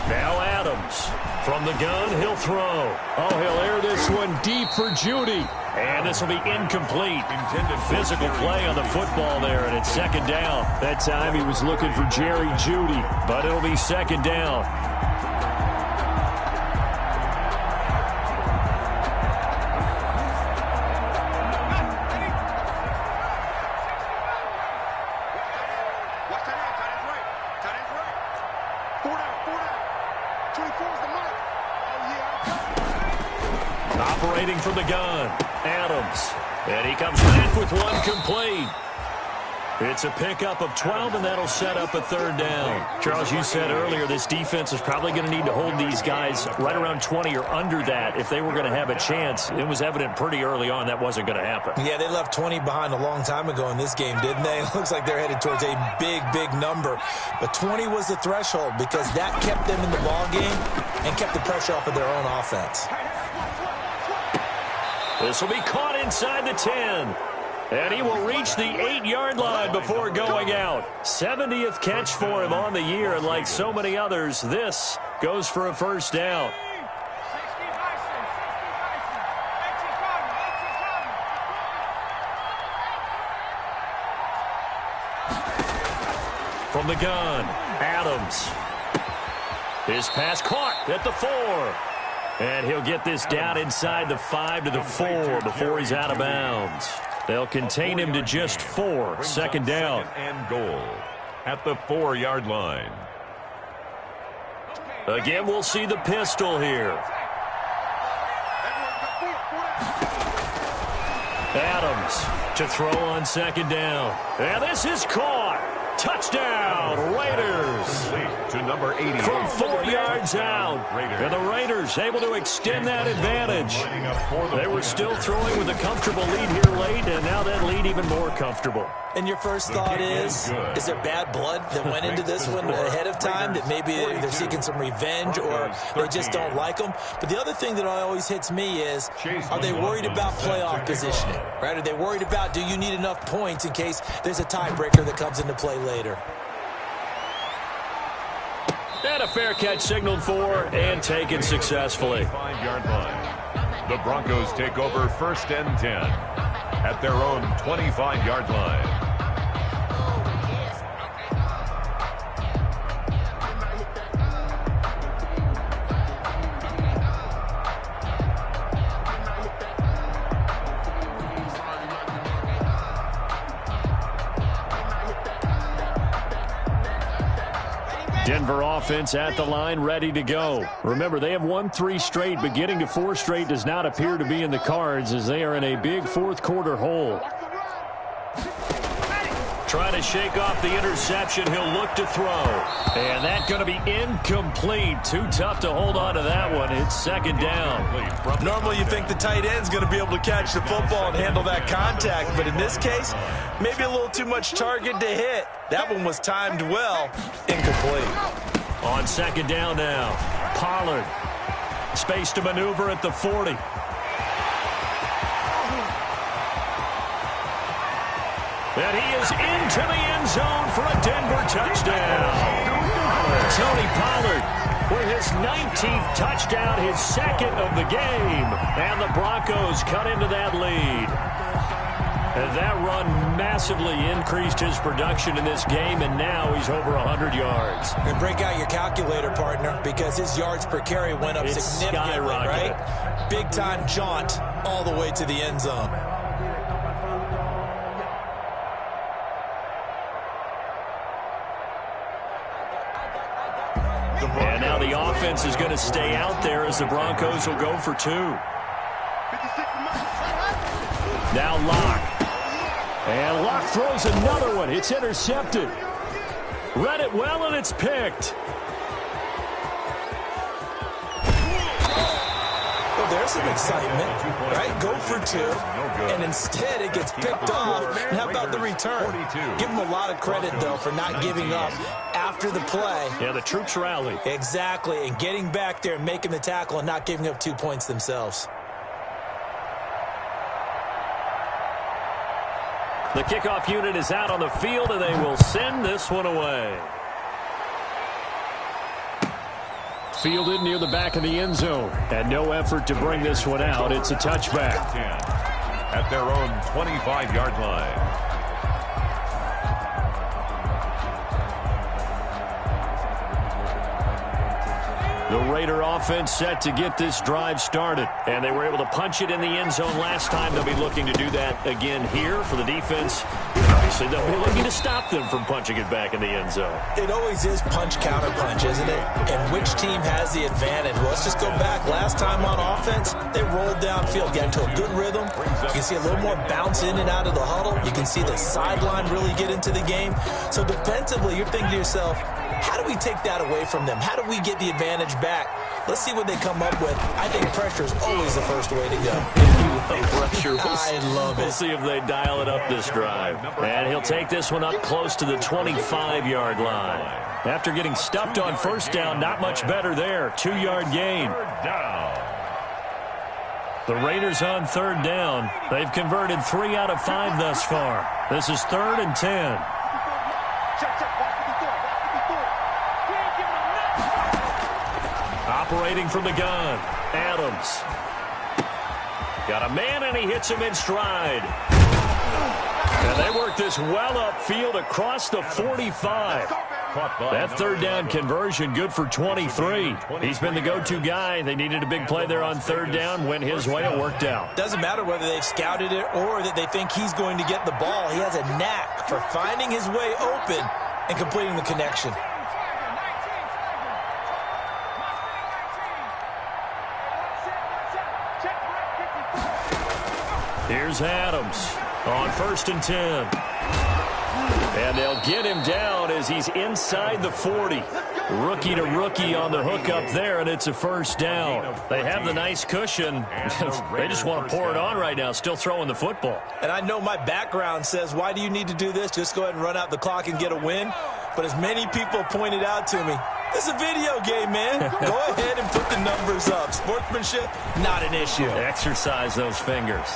Now Adams. From the gun, he'll throw. Oh, he'll air this one deep for Judy. And this will be incomplete. Intended physical play on the football there, and it's 2nd down. That time he was looking for Jerry Judy, but it'll be 2nd down. Operating from the gun, Adams. And he comes back with one complete. It's a pickup of 12, and that'll set up a 3rd down. Charles, you said earlier this defense is probably going to need to hold these guys right around 20 or under that if they were going to have a chance. It was evident pretty early on that wasn't going to happen. Yeah, they left 20 behind a long time ago in this game, didn't they? It looks like they're headed towards a big, big number. But 20 was the threshold because that kept them in the ball game and kept the pressure off of their own offense. This will be caught inside the 10. And he will reach the 8-yard line before going out. 70th catch for him on the year, and like so many others, this goes for a 1st down. From the gun, Adams. His pass caught at the 4. And he'll get this down inside the 5 to the 4 before he's out of bounds. They'll contain him to just 4. 2nd down. And goal at the 4-yard line. Again, we'll see the pistol here. Adams to throw on 2nd down. And this is caught. touchdown, Raiders. To number 80. From 4 yards out. And the Raiders able to extend that advantage. They were still throwing with a comfortable lead here late, and now that lead even more comfortable. And your first thought is there bad blood that went into this one ahead of time, that maybe they're seeking some revenge or they just don't like them? But the other thing that always hits me is, are they worried about playoff positioning? Right? Are they worried about, do you need enough points in case there's a tiebreaker that comes into play later? And a fair catch signaled for and taken successfully. 5-yard line. The Broncos take over 1st and 10 at their own 25-yard line. Denver offense at the line, ready to go. Remember, they have won 3 straight, but getting to 4 straight does not appear to be in the cards as they are in a big fourth-quarter hole. Trying to shake off the interception. He'll look to throw. And that's going to be incomplete. Too tough to hold on to that one. It's 2nd down. Normally you think the tight end's going to be able to catch the football and handle that contact, but in this case, maybe a little too much target to hit. That one was timed well. Incomplete. On 2nd down now. Pollard. Space to maneuver at the 40. And he is into the end zone for a Denver touchdown. Tony Pollard with his 19th touchdown, his 2nd of the game. And the Broncos cut into that lead. And that run massively increased his production in this game, and now he's over 100 yards. And break out your calculator, partner, because his yards per carry went up significantly, right? Big-time jaunt all the way to the end zone. And now the offense is going to stay out there as the Broncos will go for 2. Now Locke. And Locke throws another one. It's intercepted. Read it well, and it's picked. Well, there's some excitement, right? Go for 2, and instead it gets picked off. And how about the return? Give them a lot of credit, though, for not giving up after the play. Yeah, the troops rally. Exactly, and getting back there and making the tackle and not giving up 2 points themselves. The kickoff unit is out on the field, and they will send this one away. Fielded near the back of the end zone, and no effort to bring this one out. It's a touchback. At their own 25-yard line. The Raider offense set to get this drive started, and they were able to punch it in the end zone last time. They'll be looking to do that again here for the defense. Obviously, they'll be looking to stop them from punching it back in the end zone. It always is punch-counter-punch, isn't it? And which team has the advantage? Well, let's just go back. Last time on offense, they rolled downfield, got into a good rhythm. You can see a little more bounce in and out of the huddle. You can see the sideline really get into the game. So defensively, you're thinking to yourself, how do we take that away from them? How do we get the advantage back? Let's see what they come up with. I think pressure is always the first way to go. Pressure. I love it. We'll see if they dial it up this drive. And he'll take this one up close to the 25-yard line. After getting stuffed on 1st down, not much better there. 2-yard gain. The Raiders on 3rd down. They've converted 3 out of 5 thus far. This is 3rd and 10. Operating from the gun, Adams. Got a man, and he hits him in stride. And they work this well upfield across the 45. That 3rd down conversion good for 23. He's been the go-to guy. They needed a big play there on 3rd down. Went his way. It worked out. Doesn't matter whether they've scouted it or that they think he's going to get the ball. He has a knack for finding his way open and completing the connection. Here's Adams on 1st and 10. And they'll get him down as he's inside the 40. Rookie to rookie on the hook up there, and it's a first down. They have the nice cushion. They just want to pour it on right now, still throwing the football. And I know my background says, why do you need to do this? Just go ahead and run out the clock and get a win. But as many people pointed out to me, it's a video game, man. Go ahead and put the numbers up. Sportsmanship, not an issue. Exercise those fingers.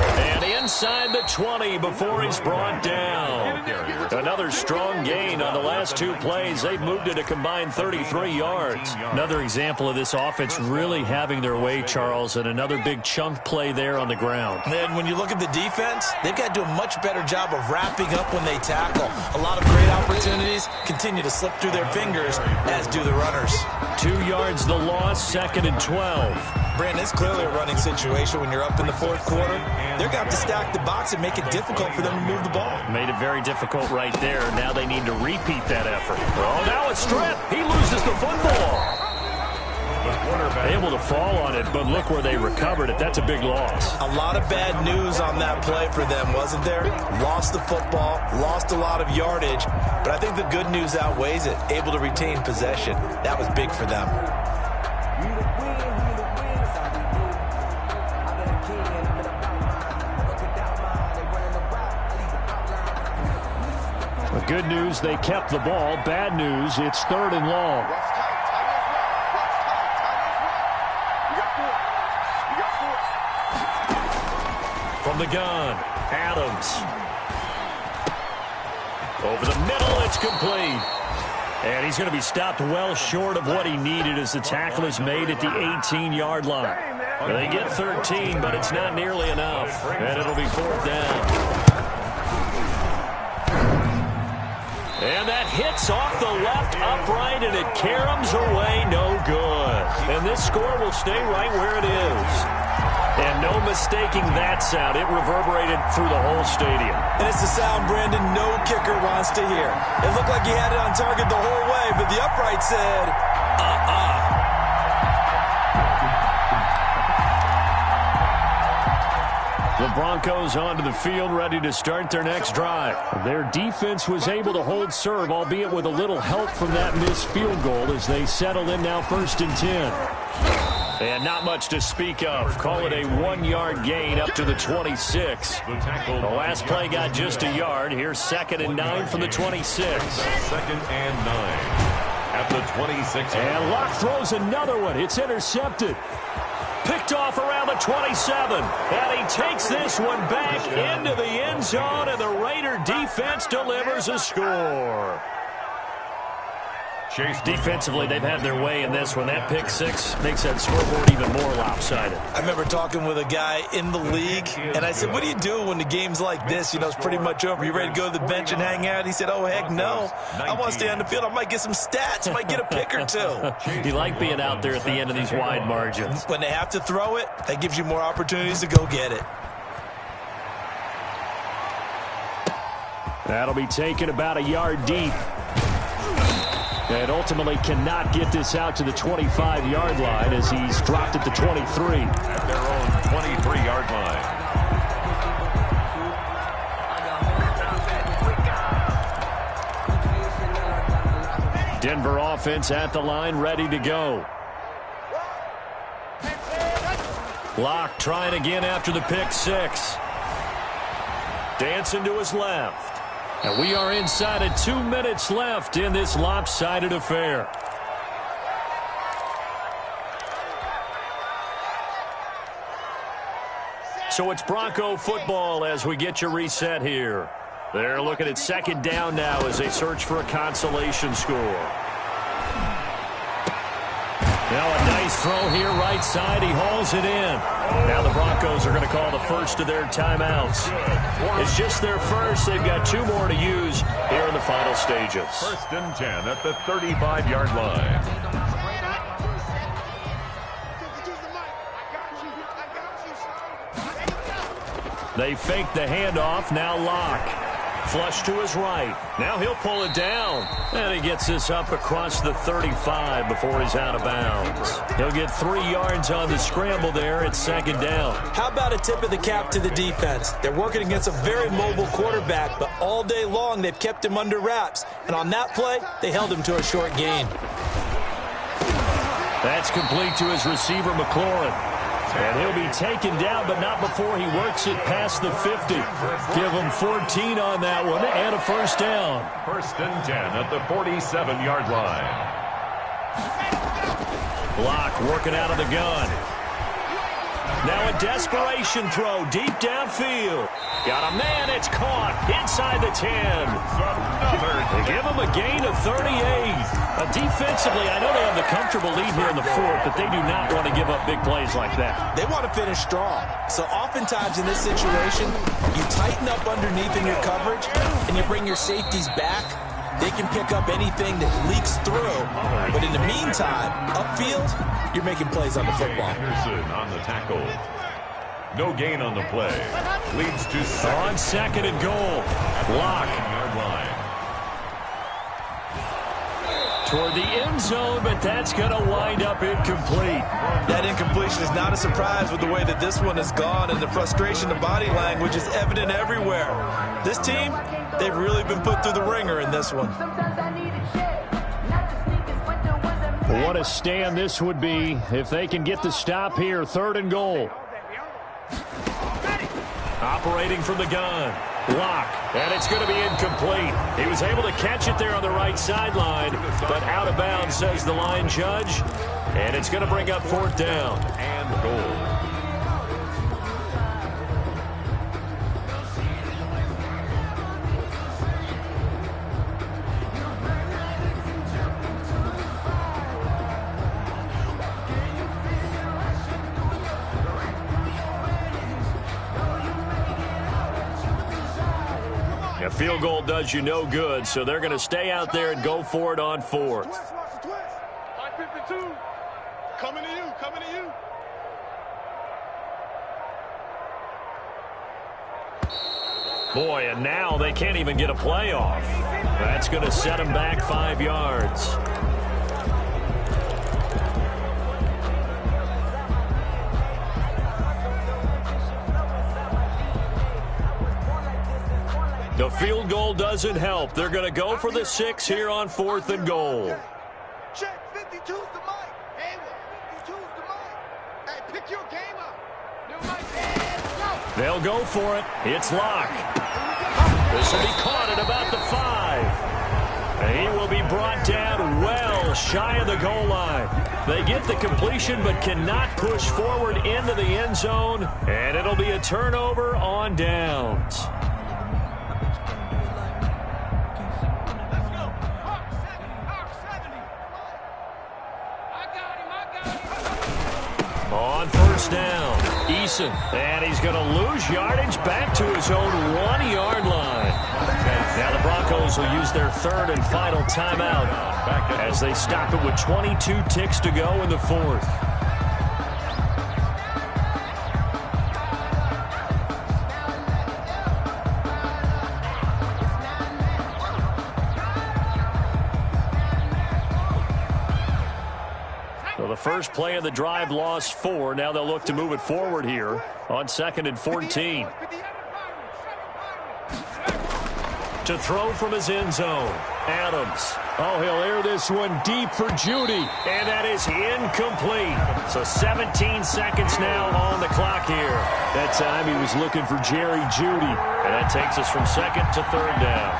And inside the 20 before he's brought down. Another strong gain on the last two plays. They've moved it a combined 33 yards. Another example of this offense really having their way, Charles, and another big chunk play there on the ground. And when you look at the defense, they've got to do a much better job of wrapping up when they tackle. A lot of great opportunities continue to slip through their fingers, as do the runners. 2 yards the loss, 2nd and 12. Brandon, it's clearly a running situation when you're up in the fourth quarter. They're going to have to stack the box and make it difficult for them to move the ball. Made it very difficult right there. Now they need to repeat that effort. Oh, now it's stripped. He loses the football. Able to fall on it, but look where they recovered it. That's a big loss. A lot of bad news on that play for them, wasn't there? Lost the football, lost a lot of yardage, but I think the good news outweighs it. Able to retain possession. That was big for them. Good news, they kept the ball. Bad news, it's 3rd and long. From the gun, Adams. Over the middle, it's complete. And he's going to be stopped well short of what he needed as the tackle is made at the 18-yard line. They get 13, but it's not nearly enough. And it'll be 4th down. And that hits off the left upright, and it caroms away no good. And this score will stay right where it is. And no mistaking that sound. It reverberated through the whole stadium. And it's the sound, Brandon, no kicker wants to hear. It looked like he had it on target the whole way, but the upright said, The Broncos onto the field, ready to start their next drive. Their defense was able to hold serve, albeit with a little help from that missed field goal as they settle in now 1st and 10. And not much to speak of. Call it a 1-yard gain up to the 26. The last play got just a yard. Here's 2nd and 9 from the 26. 2nd and 9 at the 26. And Locke throws another one. It's intercepted. Picked off around the 27. And he takes this one back into the end zone, and the Raider defense delivers a score. Defensively, they've had their way in this one. That pick six makes that scoreboard even more lopsided. I remember talking with a guy in the league, and I said, what do you do when the game's like this? You know, it's pretty much over. You ready to go to the bench and hang out? He said, oh, heck no. I want to stay on the field. I might get some stats. I might get a pick or two. You like being out there at the end of these wide margins. When they have to throw it, that gives you more opportunities to go get it. That'll be taken about a yard deep. And ultimately cannot get this out to the 25-yard line as he's dropped at the 23. At their own 23-yard line. Denver offense at the line, ready to go. Locke trying again after the pick six. Dancing to his left. And we are inside of 2 minutes left in this lopsided affair. So it's Bronco football as we get your reset here. They're looking at 2nd down now as they search for a consolation score. Now a nice throw here right side. He hauls it in. Now the Broncos are going to call the first of their timeouts. It's just their first. They've got 2 more to use here in the final stages. 1st and 10 at the 35-yard line. They fake the handoff. Now Locke Flush to his right. Now he'll pull it down. And he gets this up across the 35 before he's out of bounds. He'll get 3 yards on the scramble there at second down. How about a tip of the cap to the defense? They're working against a very mobile quarterback, but all day long they've kept him under wraps. And on that play, they held him to a short gain. That's complete to his receiver, McLaurin. And he'll be taken down, but not before he works it past the 50. Give him 14 on that one and a first down. 1st and 10 at the 47-yard line. Block working out of the gun. Now a desperation throw deep downfield. Got a man, it's caught inside the 10. They give him a gain of 38. Defensively, I know they have the comfortable lead here in the 4th, but they do not want to give up big plays like that. They want to finish strong. So oftentimes in this situation, you tighten up underneath in your coverage, and you bring your safeties back. They can pick up anything that leaks through. But in the meantime, upfield, you're making plays on the football. Anderson on the tackle. No gain on the play. Leads to on second and goal. Block. Yard line. Toward the end zone, but that's going to wind up incomplete. That incompletion is not a surprise with the way that this one has gone, and the frustration, the body language is evident everywhere. This team, they've really been put through the ringer in this one. What a stand this would be if they can get the stop here. 3rd and goal. Operating from the gun. Block, and it's going to be incomplete. He was able to catch it there on the right sideline, but out of bounds, says the line judge, and it's going to bring up 4th down. And goal. A field goal does you no good, so they're going to stay out there and go for it on 4th. Twist. 552. Coming to you. Coming to you. Boy, and now they can't even get a play off. That's going to set them back 5 yards. The field goal doesn't help. They're going to go for the 6 here on 4th and goal. Check 52's the mic. Hey, 52's the mic. Hey, pick your game up. New mic. Hey, go. They'll go for it. It's Locke. This will be caught at about the 5. And he will be brought down well shy of the goal line. They get the completion but cannot push forward into the end zone. And it'll be a turnover on downs. On 1st down, Eason, and he's going to lose yardage back to his own 1-yard line. Now the Broncos will use their 3rd and final timeout as they stop it with 22 ticks to go in the 4th. The first play of the drive lost 4. Now they'll look to move it forward here on 2nd and 14. To throw from his end zone. Adams. Oh, he'll air this one deep for Judy. And that is incomplete. So 17 seconds now on the clock here. That time he was looking for Jerry Judy. And that takes us from 2nd to 3rd down.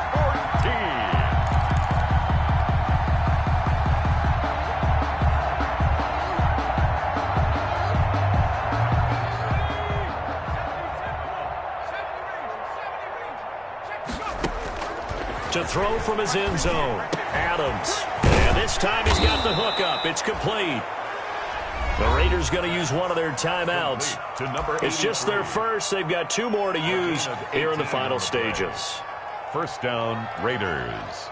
To throw from his end zone. Adams. And this time he's got the hook up. It's complete. The Raiders going to use one of their timeouts. It's just their first. They've got 2 more to use here in the final stages. 1st down, Raiders.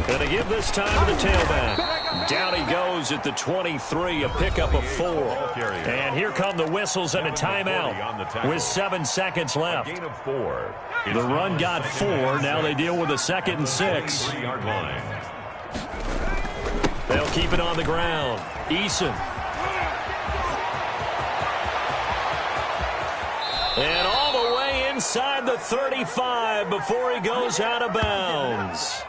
And to give this time to the tailback. Down he goes at the 23, a pickup of 4. And here come the whistles and a timeout with 7 seconds left. The run got 4. Now they deal with a 2nd and 6. They'll keep it on the ground. Eason. And all the way inside the 35 before he goes out of bounds.